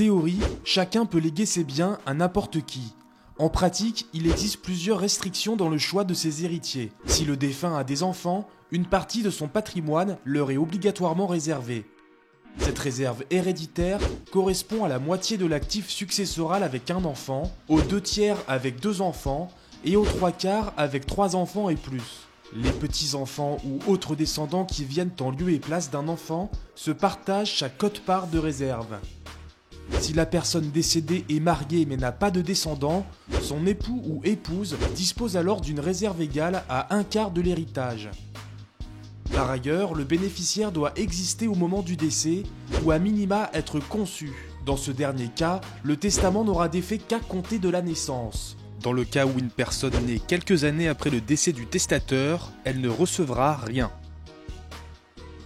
théorie, chacun peut léguer ses biens à n'importe qui. En pratique, il existe plusieurs restrictions dans le choix de ses héritiers. Si le défunt a des enfants, une partie de son patrimoine leur est obligatoirement réservée. Cette réserve héréditaire correspond à la moitié de l'actif successoral avec un enfant, aux 2/3 avec 2 enfants et aux 3/4 avec 3 enfants et plus. Les petits-enfants ou autres descendants qui viennent en lieu et place d'un enfant se partagent sa quote-part de réserve. Si la personne décédée est mariée mais n'a pas de descendants, son époux ou épouse dispose alors d'une réserve égale à 1/4 de l'héritage. Par ailleurs, le bénéficiaire doit exister au moment du décès ou à minima être conçu. Dans ce dernier cas, le testament n'aura d'effet qu'à compter de la naissance. Dans le cas où une personne naît quelques années après le décès du testateur, elle ne recevra rien.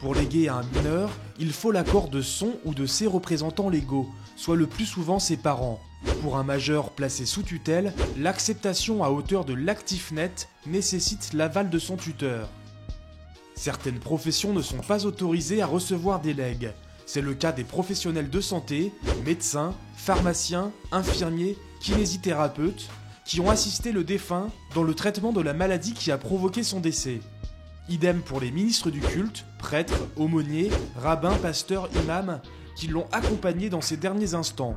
Pour léguer à un mineur, il faut l'accord de son ou de ses représentants légaux, soit le plus souvent ses parents. Pour un majeur placé sous tutelle, l'acceptation à hauteur de l'actif net nécessite l'aval de son tuteur. Certaines professions ne sont pas autorisées à recevoir des legs. C'est le cas des professionnels de santé, médecins, pharmaciens, infirmiers, kinésithérapeutes, qui ont assisté le défunt dans le traitement de la maladie qui a provoqué son décès. Idem pour les ministres du culte, prêtres, aumôniers, rabbins, pasteurs, imams, qui l'ont accompagné dans ces derniers instants.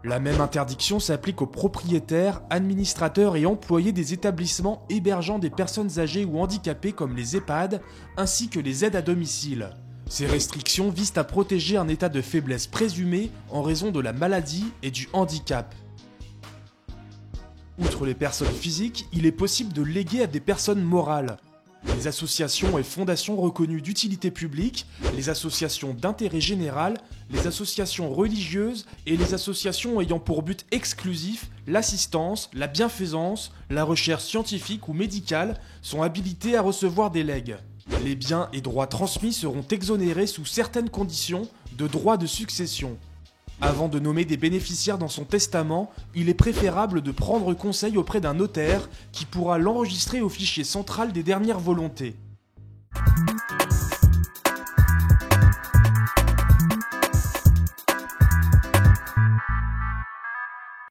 La même interdiction s'applique aux propriétaires, administrateurs et employés des établissements hébergeant des personnes âgées ou handicapées comme les EHPAD, ainsi que les aides à domicile. Ces restrictions visent à protéger un état de faiblesse présumé en raison de la maladie et du handicap. Outre les personnes physiques, il est possible de léguer à des personnes morales. Les associations et fondations reconnues d'utilité publique, les associations d'intérêt général, les associations religieuses et les associations ayant pour but exclusif l'assistance, la bienfaisance, la recherche scientifique ou médicale sont habilitées à recevoir des legs. Les biens et droits transmis seront exonérés sous certaines conditions de droits de succession. Avant de nommer des bénéficiaires dans son testament, il est préférable de prendre conseil auprès d'un notaire qui pourra l'enregistrer au fichier central des dernières volontés.